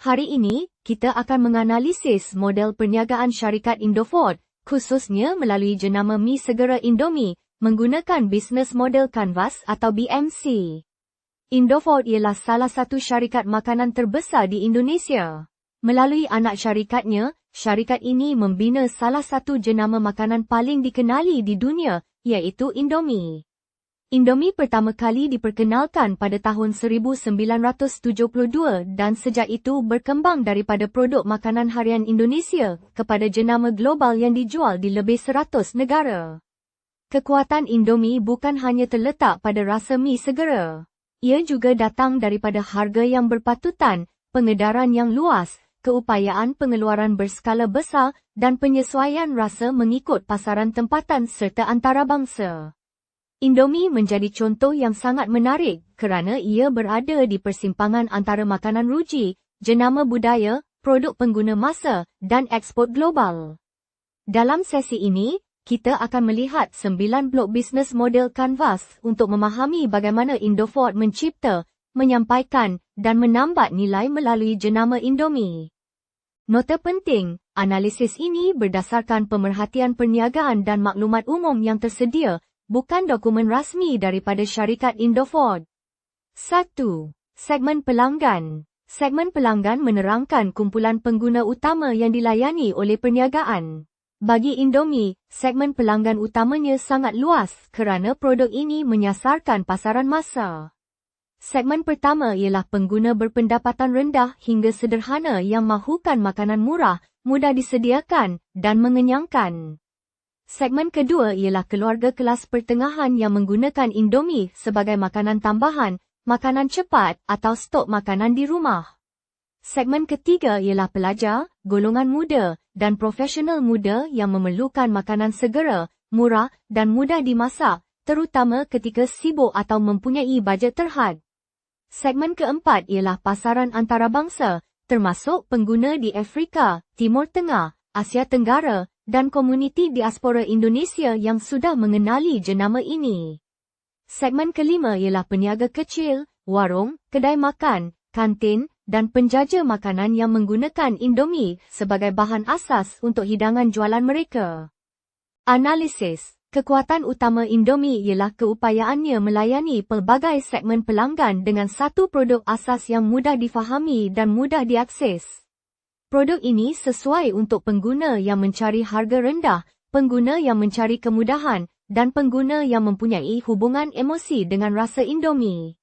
Hari ini, kita akan menganalisis model perniagaan syarikat Indofood, khususnya melalui jenama Mi Segera Indomie, menggunakan bisnes model Canvas atau BMC. Indofood ialah salah satu syarikat makanan terbesar di Indonesia. Melalui anak syarikatnya, syarikat ini membina salah satu jenama makanan paling dikenali di dunia, iaitu Indomie. Indomie pertama kali diperkenalkan pada tahun 1972 dan sejak itu berkembang daripada produk makanan harian Indonesia kepada jenama global yang dijual di lebih 100 negara. Kekuatan Indomie bukan hanya terletak pada rasa mi segera. Ia juga datang daripada harga yang berpatutan, pengedaran yang luas, keupayaan pengeluaran berskala besar dan penyesuaian rasa mengikut pasaran tempatan serta antarabangsa. Indomie menjadi contoh yang sangat menarik kerana ia berada di persimpangan antara makanan ruji, jenama budaya, produk pengguna masa dan ekspor global. Dalam sesi ini, kita akan melihat 9 blok bisnes model Canvas untuk memahami bagaimana Indofood mencipta, menyampaikan dan menambat nilai melalui jenama Indomie. Nota penting, analisis ini berdasarkan pemerhatian perniagaan dan maklumat umum yang tersedia, bukan dokumen rasmi daripada syarikat Indofood. 1. Segmen pelanggan. Segmen pelanggan menerangkan kumpulan pengguna utama yang dilayani oleh perniagaan. Bagi Indomie, segmen pelanggan utamanya sangat luas kerana produk ini menyasarkan pasaran massa. Segmen pertama ialah pengguna berpendapatan rendah hingga sederhana yang mahukan makanan murah, mudah disediakan dan mengenyangkan. Segmen kedua ialah keluarga kelas pertengahan yang menggunakan Indomie sebagai makanan tambahan, makanan cepat atau stok makanan di rumah. Segmen ketiga ialah pelajar, golongan muda dan profesional muda yang memerlukan makanan segera, murah dan mudah dimasak, terutama ketika sibuk atau mempunyai bajet terhad. Segmen keempat ialah pasaran antarabangsa, termasuk pengguna di Afrika, Timur Tengah, Asia Tenggara dan komuniti diaspora Indonesia yang sudah mengenali jenama ini. Segmen kelima ialah peniaga kecil, warung, kedai makan, kantin dan penjaja makanan yang menggunakan Indomie sebagai bahan asas untuk hidangan jualan mereka. Analisis. Kekuatan utama Indomie ialah keupayaannya melayani pelbagai segmen pelanggan dengan satu produk asas yang mudah difahami dan mudah diakses. Produk ini sesuai untuk pengguna yang mencari harga rendah, pengguna yang mencari kemudahan, dan pengguna yang mempunyai hubungan emosi dengan rasa Indomie.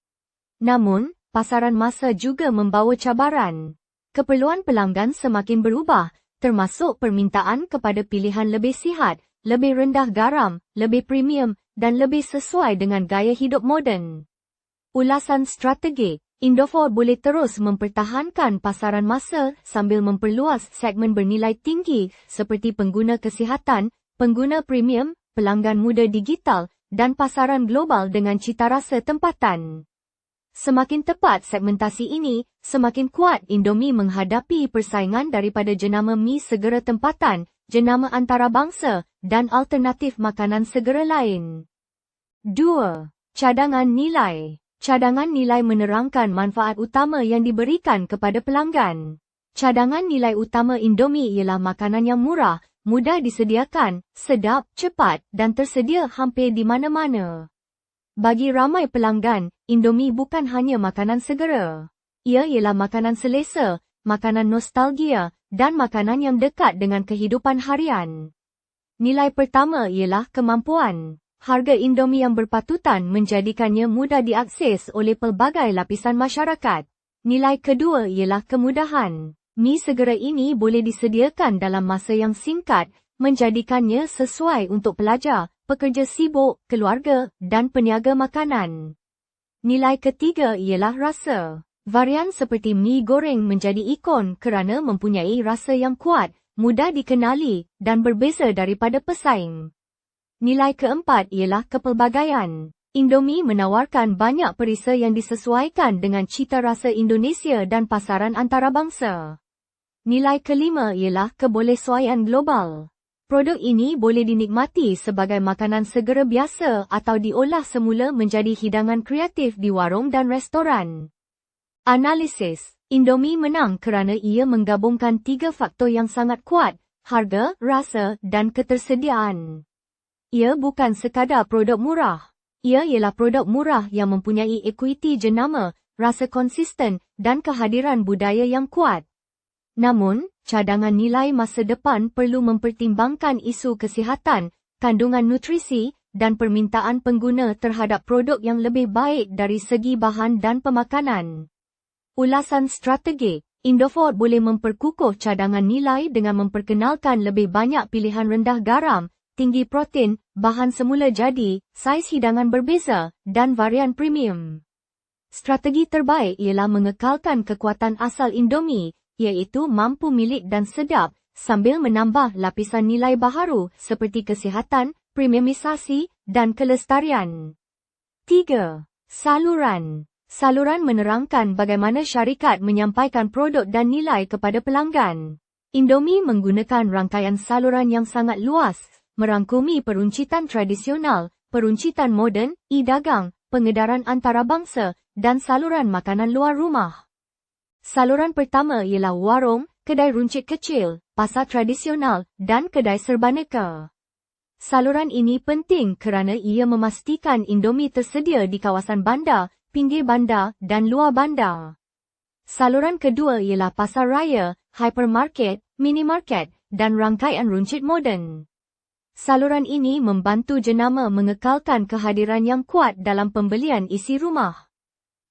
Namun, pasaran massa juga membawa cabaran. Keperluan pelanggan semakin berubah, termasuk permintaan kepada pilihan lebih sihat, lebih rendah garam, lebih premium, dan lebih sesuai dengan gaya hidup moden. Ulasan strategik. Indofood boleh terus mempertahankan pasaran massa sambil memperluas segmen bernilai tinggi seperti pengguna kesihatan, pengguna premium, pelanggan muda digital, dan pasaran global dengan citarasa tempatan. Semakin tepat segmentasi ini, semakin kuat Indomie menghadapi persaingan daripada jenama mi segera tempatan, jenama antarabangsa, dan alternatif makanan segera lain. 2. Cadangan nilai. Cadangan nilai menerangkan manfaat utama yang diberikan kepada pelanggan. Cadangan nilai utama Indomie ialah makanan yang murah, mudah disediakan, sedap, cepat dan tersedia hampir di mana-mana. Bagi ramai pelanggan, Indomie bukan hanya makanan segera. Ia ialah makanan selesa, makanan nostalgia dan makanan yang dekat dengan kehidupan harian. Nilai pertama ialah kemampuan. Harga Indomie yang berpatutan menjadikannya mudah diakses oleh pelbagai lapisan masyarakat. Nilai kedua ialah kemudahan. Mi segera ini boleh disediakan dalam masa yang singkat, menjadikannya sesuai untuk pelajar, pekerja sibuk, keluarga, dan peniaga makanan. Nilai ketiga ialah rasa. Varian seperti mi goreng menjadi ikon kerana mempunyai rasa yang kuat, mudah dikenali, dan berbeza daripada pesaing. Nilai keempat ialah kepelbagaian. Indomie menawarkan banyak perisa yang disesuaikan dengan cita rasa Indonesia dan pasaran antarabangsa. Nilai kelima ialah kebolehsuaian global. Produk ini boleh dinikmati sebagai makanan segera biasa atau diolah semula menjadi hidangan kreatif di warung dan restoran. Analisis. Indomie menang kerana ia menggabungkan 3 faktor yang sangat kuat: harga, rasa, dan ketersediaan. Ia bukan sekadar produk murah. Ia ialah produk murah yang mempunyai equity jenama, rasa konsisten, dan kehadiran budaya yang kuat. Namun, cadangan nilai masa depan perlu mempertimbangkan isu kesihatan, kandungan nutrisi, dan permintaan pengguna terhadap produk yang lebih baik dari segi bahan dan pemakanan. Ulasan strategik, Indofood boleh memperkukuh cadangan nilai dengan memperkenalkan lebih banyak pilihan rendah garam, tinggi protein, bahan semula jadi, saiz hidangan berbeza, dan varian premium. Strategi terbaik ialah mengekalkan kekuatan asal Indomie, iaitu mampu milik dan sedap, sambil menambah lapisan nilai baharu seperti kesihatan, premiumisasi, dan kelestarian. 3. Saluran. Saluran menerangkan bagaimana syarikat menyampaikan produk dan nilai kepada pelanggan. Indomie menggunakan rangkaian saluran yang sangat luas, merangkumi peruncitan tradisional, peruncitan moden, e-dagang, pengedaran antarabangsa, dan saluran makanan luar rumah. Saluran pertama ialah warung, kedai runcit kecil, pasar tradisional, dan kedai serbaneka. Saluran ini penting kerana ia memastikan Indomie tersedia di kawasan bandar, pinggir bandar, dan luar bandar. Saluran kedua ialah pasar raya, hypermarket, minimarket, dan rangkaian runcit moden. Saluran ini membantu jenama mengekalkan kehadiran yang kuat dalam pembelian isi rumah.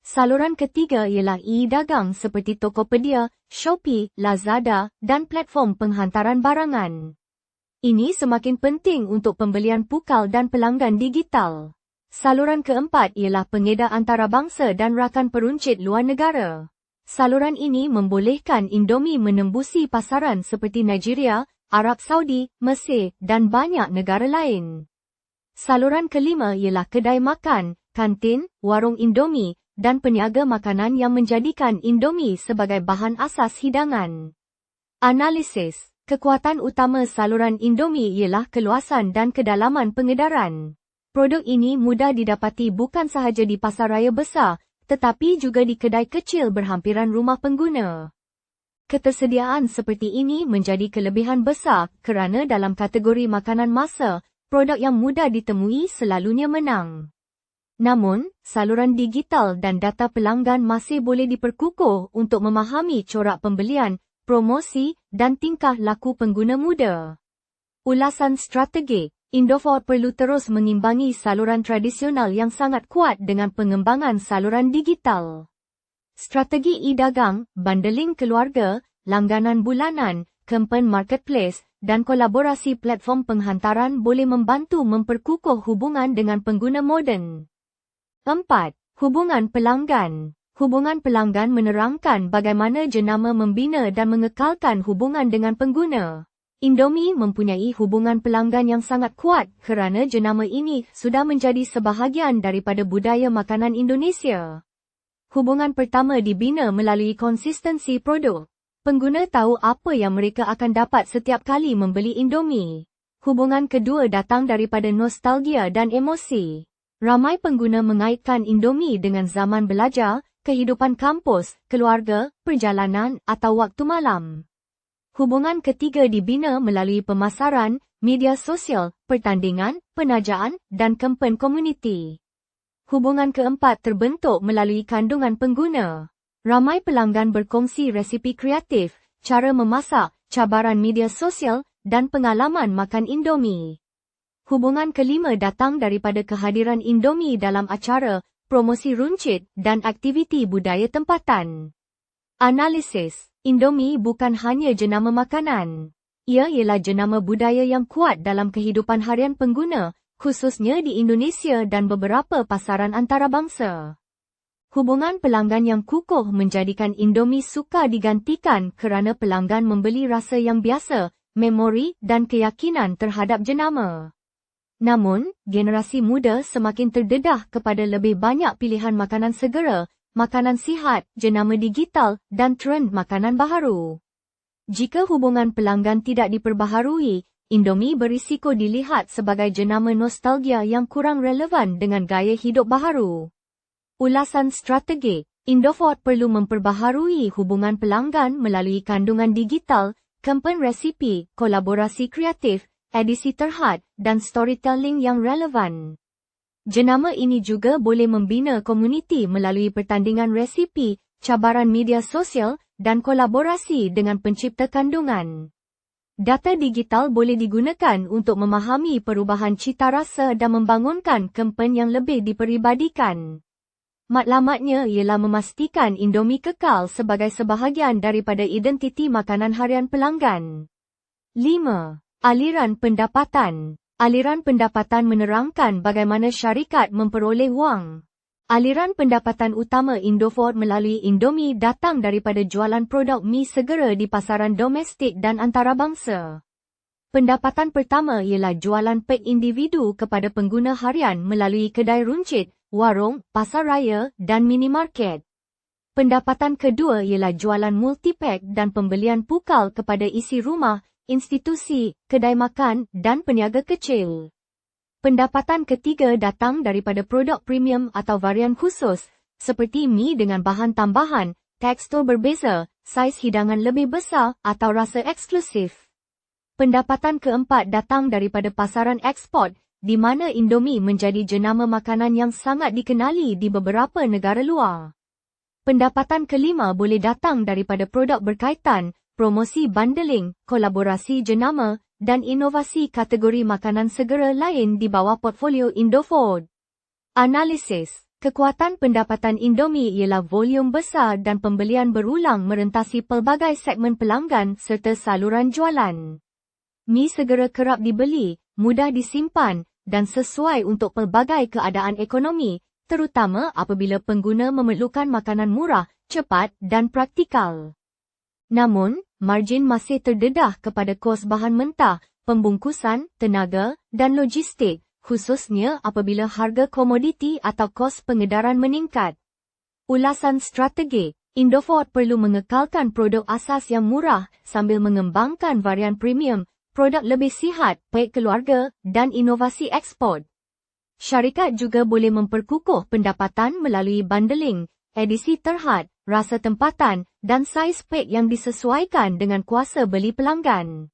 Saluran ketiga ialah e-dagang seperti Tokopedia, Shopee, Lazada, dan platform penghantaran barangan. Ini semakin penting untuk pembelian pukal dan pelanggan digital. Saluran keempat ialah pengedar antarabangsa dan rakan peruncit luar negara. Saluran ini membolehkan Indomie menembusi pasaran seperti Nigeria, Arab Saudi, Mesir, dan banyak negara lain. Saluran kelima ialah kedai makan, kantin, warung Indomie, dan peniaga makanan yang menjadikan Indomie sebagai bahan asas hidangan. Analisis. Kekuatan utama saluran Indomie ialah keluasan dan kedalaman pengedaran. Produk ini mudah didapati bukan sahaja di pasar raya besar, tetapi juga di kedai kecil berhampiran rumah pengguna. Ketersediaan seperti ini menjadi kelebihan besar kerana dalam kategori makanan massa, produk yang mudah ditemui selalunya menang. Namun, saluran digital dan data pelanggan masih boleh diperkukuh untuk memahami corak pembelian, promosi, dan tingkah laku pengguna muda. Ulasan strategik. Indofood perlu terus mengimbangi saluran tradisional yang sangat kuat dengan pengembangan saluran digital. Strategi e-dagang, bundling keluarga, langganan bulanan, kempen marketplace, dan kolaborasi platform penghantaran boleh membantu memperkukuh hubungan dengan pengguna moden. 4. Hubungan pelanggan. Hubungan pelanggan menerangkan bagaimana jenama membina dan mengekalkan hubungan dengan pengguna. Indomie mempunyai hubungan pelanggan yang sangat kuat kerana jenama ini sudah menjadi sebahagian daripada budaya makanan Indonesia. Hubungan pertama dibina melalui konsistensi produk. Pengguna tahu apa yang mereka akan dapat setiap kali membeli Indomie. Hubungan kedua datang daripada nostalgia dan emosi. Ramai pengguna mengaitkan Indomie dengan zaman belajar, kehidupan kampus, keluarga, perjalanan atau waktu malam. Hubungan ketiga dibina melalui pemasaran, media sosial, pertandingan, penajaan, dan kempen komuniti. Hubungan keempat terbentuk melalui kandungan pengguna. Ramai pelanggan berkongsi resipi kreatif, cara memasak, cabaran media sosial, dan pengalaman makan Indomie. Hubungan kelima datang daripada kehadiran Indomie dalam acara, promosi runcit, dan aktiviti budaya tempatan. Analisis. Indomie bukan hanya jenama makanan. Ia ialah jenama budaya yang kuat dalam kehidupan harian pengguna, khususnya di Indonesia dan beberapa pasaran antarabangsa. Hubungan pelanggan yang kukuh menjadikan Indomie sukar digantikan kerana pelanggan membeli rasa yang biasa, memori dan keyakinan terhadap jenama. Namun, generasi muda semakin terdedah kepada lebih banyak pilihan makanan segera, makanan sihat, jenama digital, dan trend makanan baharu. Jika hubungan pelanggan tidak diperbaharui, Indomie berisiko dilihat sebagai jenama nostalgia yang kurang relevan dengan gaya hidup baharu. Ulasan strategik. Indofood perlu memperbaharui hubungan pelanggan melalui kandungan digital, kempen resipi, kolaborasi kreatif, edisi terhad, dan storytelling yang relevan. Jenama ini juga boleh membina komuniti melalui pertandingan resipi, cabaran media sosial, dan kolaborasi dengan pencipta kandungan. Data digital boleh digunakan untuk memahami perubahan cita rasa dan membangunkan kempen yang lebih diperibadikan. Matlamatnya ialah memastikan Indomie kekal sebagai sebahagian daripada identiti makanan harian pelanggan. 5. Aliran pendapatan. Aliran pendapatan menerangkan bagaimana syarikat memperoleh wang. Aliran pendapatan utama Indofood melalui Indomie datang daripada jualan produk mi segera di pasaran domestik dan antarabangsa. Pendapatan pertama ialah jualan pek individu kepada pengguna harian melalui kedai runcit, warung, pasar raya dan minimarket. Pendapatan kedua ialah jualan multipack dan pembelian pukal kepada isi rumah, institusi, kedai makan dan peniaga kecil. Pendapatan ketiga datang daripada produk premium atau varian khusus, seperti mi dengan bahan tambahan, tekstur berbeza, saiz hidangan lebih besar atau rasa eksklusif. Pendapatan keempat datang daripada pasaran ekspor, di mana Indomie menjadi jenama makanan yang sangat dikenali di beberapa negara luar. Pendapatan kelima boleh datang daripada produk berkaitan, promosi bundling, kolaborasi jenama, dan inovasi kategori makanan segera lain di bawah portfolio Indofood. Analisis. Kekuatan pendapatan Indomie ialah volume besar dan pembelian berulang merentasi pelbagai segmen pelanggan serta saluran jualan. Mi segera kerap dibeli, mudah disimpan, dan sesuai untuk pelbagai keadaan ekonomi, terutama apabila pengguna memerlukan makanan murah, cepat dan praktikal. Namun, margin masih terdedah kepada kos bahan mentah, pembungkusan, tenaga, dan logistik, khususnya apabila harga komoditi atau kos pengedaran meningkat. Ulasan strategi. Indofood perlu mengekalkan produk asas yang murah sambil mengembangkan varian premium, produk lebih sihat, pek keluarga, dan inovasi ekspor. Syarikat juga boleh memperkukuh pendapatan melalui bundling, edisi terhad, rasa tempatan, dan saiz pek yang disesuaikan dengan kuasa beli pelanggan.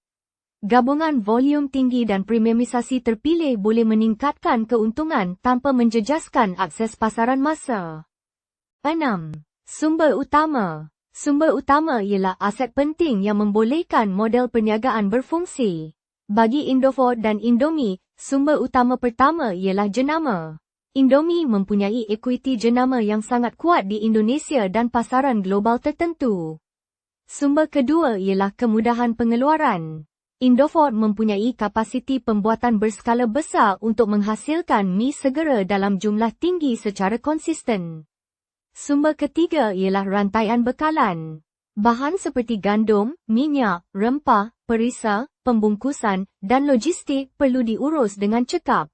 Gabungan volume tinggi dan premiumisasi terpilih boleh meningkatkan keuntungan tanpa menjejaskan akses pasaran massa. 6. Sumber utama. Sumber utama ialah aset penting yang membolehkan model perniagaan berfungsi. Bagi Indofood dan Indomie, sumber utama pertama ialah jenama. Indomie mempunyai ekuiti jenama yang sangat kuat di Indonesia dan pasaran global tertentu. Sumber kedua ialah kemudahan pengeluaran. Indofood mempunyai kapasiti pembuatan berskala besar untuk menghasilkan mi segera dalam jumlah tinggi secara konsisten. Sumber ketiga ialah rantaian bekalan. Bahan seperti gandum, minyak, rempah, perisa, pembungkusan, dan logistik perlu diurus dengan cekap.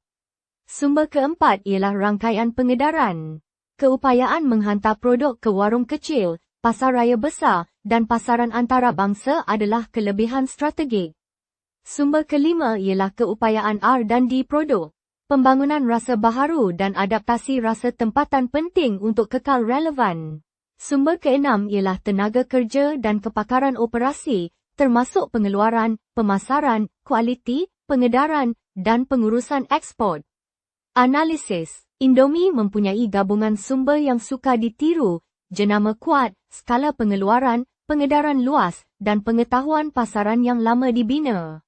Sumber keempat ialah rangkaian pengedaran. Keupayaan menghantar produk ke warung kecil, pasar raya besar, dan pasaran antarabangsa adalah kelebihan strategik. Sumber kelima ialah keupayaan R&D produk. Pembangunan rasa baharu dan adaptasi rasa tempatan penting untuk kekal relevan. Sumber keenam ialah tenaga kerja dan kepakaran operasi, termasuk pengeluaran, pemasaran, kualiti, pengedaran, dan pengurusan ekspor. Analisis. Indomie mempunyai gabungan sumber yang sukar ditiru, jenama kuat, skala pengeluaran, pengedaran luas, dan pengetahuan pasaran yang lama dibina.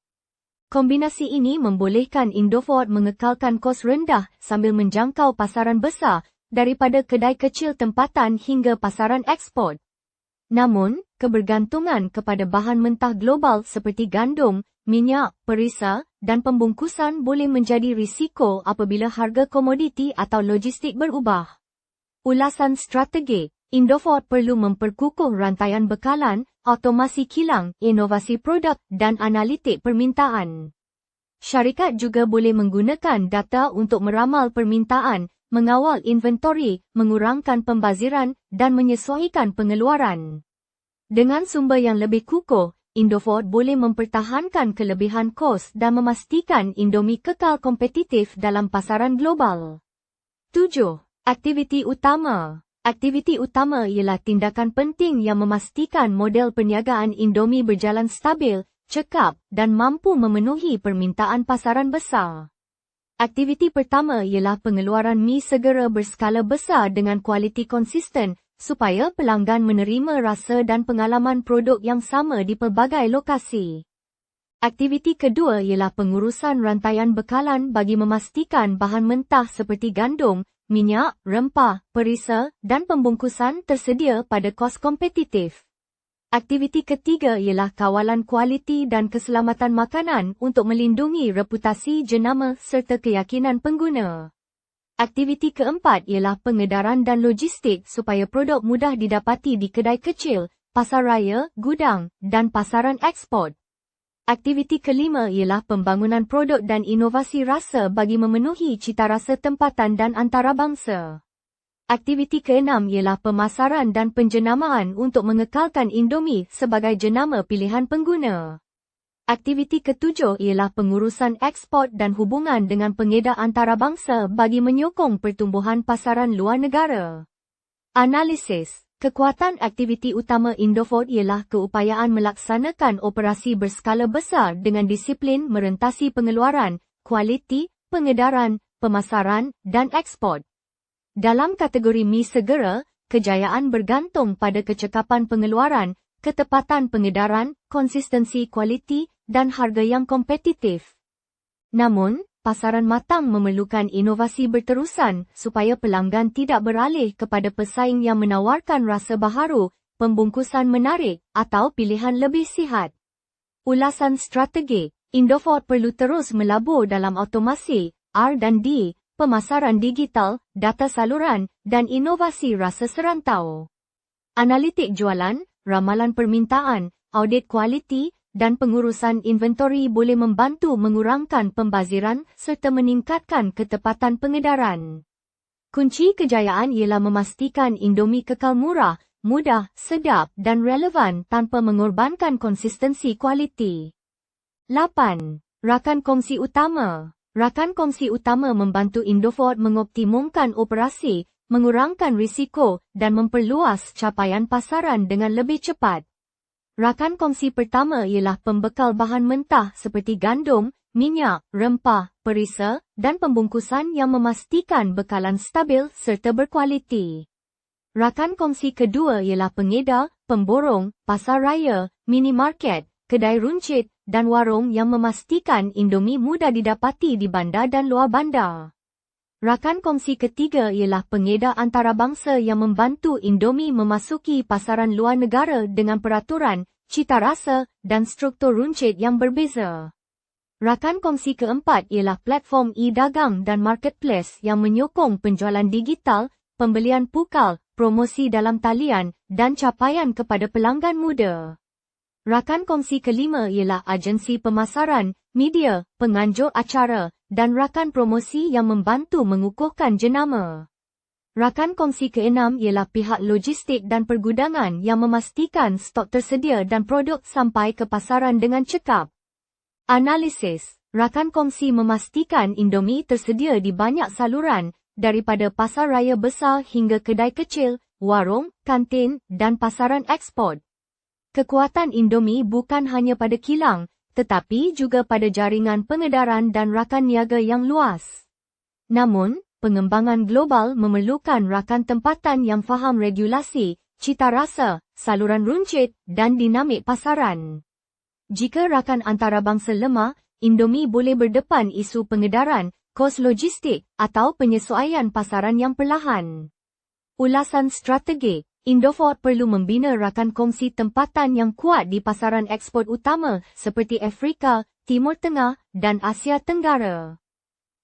Kombinasi ini membolehkan Indofood mengekalkan kos rendah sambil menjangkau pasaran besar, daripada kedai kecil tempatan hingga pasaran ekspor. Namun, kebergantungan kepada bahan mentah global seperti gandum, minyak, perisa, dan pembungkusan boleh menjadi risiko apabila harga komoditi atau logistik berubah. Ulasan strategi. Indofood perlu memperkukuh rantaian bekalan, automasi kilang, inovasi produk, dan analitik permintaan. Syarikat juga boleh menggunakan data untuk meramal permintaan, mengawal inventori, mengurangkan pembaziran, dan menyesuaikan pengeluaran. Dengan sumber yang lebih kukuh, Indofood boleh mempertahankan kelebihan kos dan memastikan Indomie kekal kompetitif dalam pasaran global. 7. Aktiviti utama. Aktiviti utama ialah tindakan penting yang memastikan model perniagaan Indomie berjalan stabil, cekap dan mampu memenuhi permintaan pasaran besar. Aktiviti pertama ialah pengeluaran mi segera berskala besar dengan kualiti konsisten supaya pelanggan menerima rasa dan pengalaman produk yang sama di pelbagai lokasi. Aktiviti kedua ialah pengurusan rantaian bekalan bagi memastikan bahan mentah seperti gandum, minyak, rempah, perisa dan pembungkusan tersedia pada kos kompetitif. Aktiviti ketiga ialah kawalan kualiti dan keselamatan makanan untuk melindungi reputasi jenama serta keyakinan pengguna. Aktiviti keempat ialah pengedaran dan logistik supaya produk mudah didapati di kedai kecil, pasar raya, gudang dan pasaran ekspor. Aktiviti kelima ialah pembangunan produk dan inovasi rasa bagi memenuhi cita rasa tempatan dan antarabangsa. Aktiviti keenam ialah pemasaran dan penjenamaan untuk mengekalkan Indomie sebagai jenama pilihan pengguna. Aktiviti ketujuh ialah pengurusan ekspor dan hubungan dengan pengedar antarabangsa bagi menyokong pertumbuhan pasaran luar negara. Analisis. Kekuatan aktiviti utama Indofood ialah keupayaan melaksanakan operasi berskala besar dengan disiplin merentasi pengeluaran, kualiti, pengedaran, pemasaran dan ekspor. Dalam kategori mi segera, kejayaan bergantung pada kecekapan pengeluaran, ketepatan pengedaran, konsistensi kualiti dan harga yang kompetitif. Namun, pasaran matang memerlukan inovasi berterusan supaya pelanggan tidak beralih kepada pesaing yang menawarkan rasa baharu, pembungkusan menarik atau pilihan lebih sihat. Ulasan strategi. Indofood perlu terus melabur dalam automasi, R&D, pemasaran digital, data saluran, dan inovasi rasa serantau. Analitik jualan, ramalan permintaan, audit kualiti, dan pengurusan inventori boleh membantu mengurangkan pembaziran serta meningkatkan ketepatan pengedaran. Kunci kejayaan ialah memastikan Indomie kekal murah, mudah, sedap dan relevan tanpa mengorbankan konsistensi kualiti. 8. Rakan kongsi utama. Rakan kongsi utama membantu Indofood mengoptimumkan operasi, mengurangkan risiko dan memperluas capaian pasaran dengan lebih cepat. Rakan kongsi pertama ialah pembekal bahan mentah seperti gandum, minyak, rempah, perisa dan pembungkusan yang memastikan bekalan stabil serta berkualiti. Rakan kongsi kedua ialah pengedar, pemborong, pasar raya, minimarket, kedai runcit dan warung yang memastikan Indomie mudah didapati di bandar dan luar bandar. Rakan kongsi ketiga ialah pengedar antarabangsa yang membantu Indomie memasuki pasaran luar negara dengan peraturan, cita rasa dan struktur runcit yang berbeza. Rakan kongsi keempat ialah platform e-dagang dan marketplace yang menyokong penjualan digital, pembelian pukal, promosi dalam talian dan capaian kepada pelanggan muda. Rakan kongsi kelima ialah agensi pemasaran, media, penganjur acara, dan rakan promosi yang membantu mengukuhkan jenama. Rakan kongsi keenam ialah pihak logistik dan pergudangan yang memastikan stok tersedia dan produk sampai ke pasaran dengan cekap. Analisis. Rakan kongsi memastikan Indomie tersedia di banyak saluran, daripada pasar raya besar hingga kedai kecil, warung, kantin, dan pasaran ekspor. Kekuatan Indomie bukan hanya pada kilang, tetapi juga pada jaringan pengedaran dan rakan niaga yang luas. Namun, pengembangan global memerlukan rakan tempatan yang faham regulasi, cita rasa, saluran runcit, dan dinamik pasaran. Jika rakan antarabangsa lemah, Indomie boleh berdepan isu pengedaran, kos logistik, atau penyesuaian pasaran yang perlahan. Ulasan strategi. Indofood perlu membina rakan kongsi tempatan yang kuat di pasaran ekspor utama seperti Afrika, Timur Tengah, dan Asia Tenggara.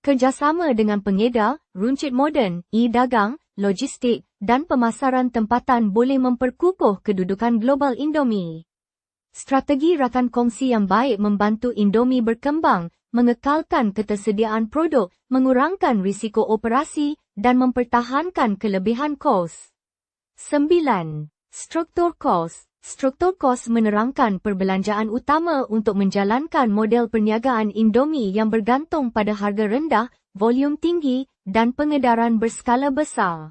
Kerjasama dengan pengedar, runcit moden, e-dagang, logistik, dan pemasaran tempatan boleh memperkukuh kedudukan global Indomie. Strategi rakan kongsi yang baik membantu Indomie berkembang, mengekalkan ketersediaan produk, mengurangkan risiko operasi, dan mempertahankan kelebihan kos. 9. Struktur kos. Struktur kos menerangkan perbelanjaan utama untuk menjalankan model perniagaan Indomie yang bergantung pada harga rendah, volume tinggi, dan pengedaran berskala besar.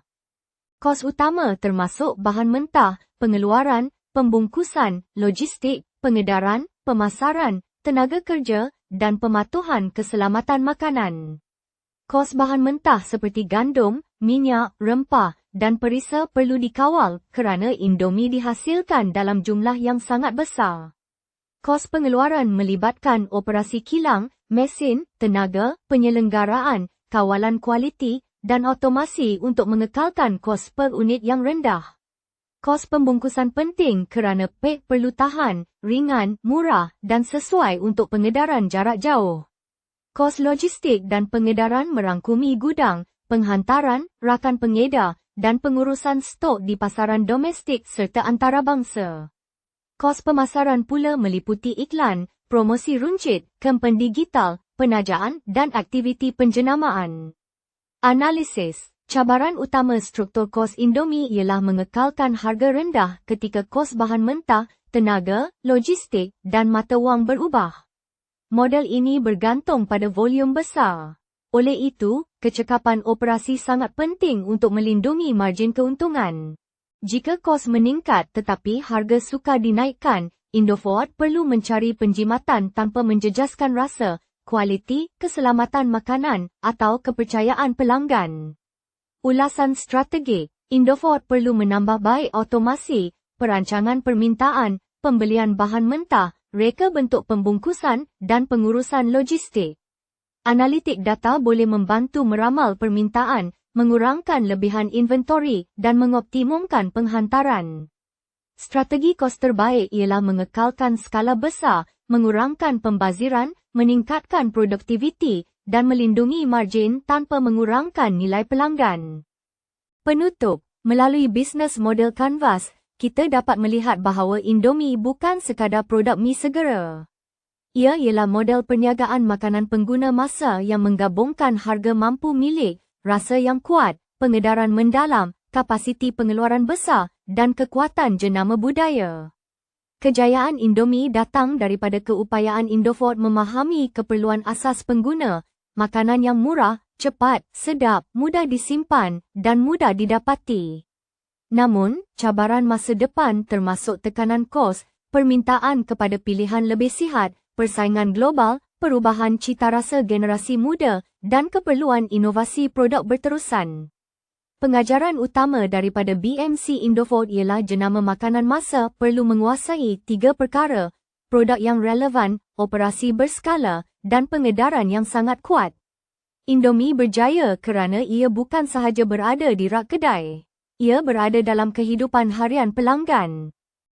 Kos utama termasuk bahan mentah, pengeluaran, pembungkusan, logistik, pengedaran, pemasaran, tenaga kerja, dan pematuhan keselamatan makanan. Kos bahan mentah seperti gandum, minyak, rempah, dan perisa perlu dikawal kerana Indomie dihasilkan dalam jumlah yang sangat besar. Kos pengeluaran melibatkan operasi kilang, mesin, tenaga, penyelenggaraan, kawalan kualiti, dan otomasi untuk mengekalkan kos per unit yang rendah. Kos pembungkusan penting kerana pek perlu tahan, ringan, murah dan sesuai untuk pengedaran jarak jauh. Kos logistik dan pengedaran merangkumi gudang, penghantaran, rakan pengedar, dan pengurusan stok di pasaran domestik serta antarabangsa. Kos pemasaran pula meliputi iklan, promosi runcit, kempen digital, penajaan dan aktiviti penjenamaan. Analisis. Cabaran utama struktur kos Indomie ialah mengekalkan harga rendah ketika kos bahan mentah, tenaga, logistik dan mata wang berubah. Model ini bergantung pada volume besar. Oleh itu, kecekapan operasi sangat penting untuk melindungi margin keuntungan. Jika kos meningkat tetapi harga sukar dinaikkan, Indofood perlu mencari penjimatan tanpa menjejaskan rasa, kualiti, keselamatan makanan atau kepercayaan pelanggan. Ulasan strategik. Indofood perlu menambah baik otomasi, perancangan permintaan, pembelian bahan mentah, reka bentuk pembungkusan dan pengurusan logistik. Analitik data boleh membantu meramal permintaan, mengurangkan lebihan inventori dan mengoptimumkan penghantaran. Strategi kos terbaik ialah mengekalkan skala besar, mengurangkan pembaziran, meningkatkan produktiviti dan melindungi margin tanpa mengurangkan nilai pelanggan. Penutup, melalui bisnes model Canvas, kita dapat melihat bahawa Indomie bukan sekadar produk mi segera. Ia ialah model perniagaan makanan pengguna masa yang menggabungkan harga mampu milik, rasa yang kuat, pengedaran mendalam, kapasiti pengeluaran besar, dan kekuatan jenama budaya. Kejayaan Indomie datang daripada keupayaan Indofood memahami keperluan asas pengguna, makanan yang murah, cepat, sedap, mudah disimpan, dan mudah didapati. Namun, cabaran masa depan termasuk tekanan kos, permintaan kepada pilihan lebih sihat, persaingan global, perubahan cita rasa generasi muda, dan keperluan inovasi produk berterusan. Pengajaran utama daripada BMC Indofood ialah jenama makanan masa perlu menguasai 3 perkara, produk yang relevan, operasi berskala, dan pengedaran yang sangat kuat. Indomie berjaya kerana ia bukan sahaja berada di rak kedai. Ia berada dalam kehidupan harian pelanggan.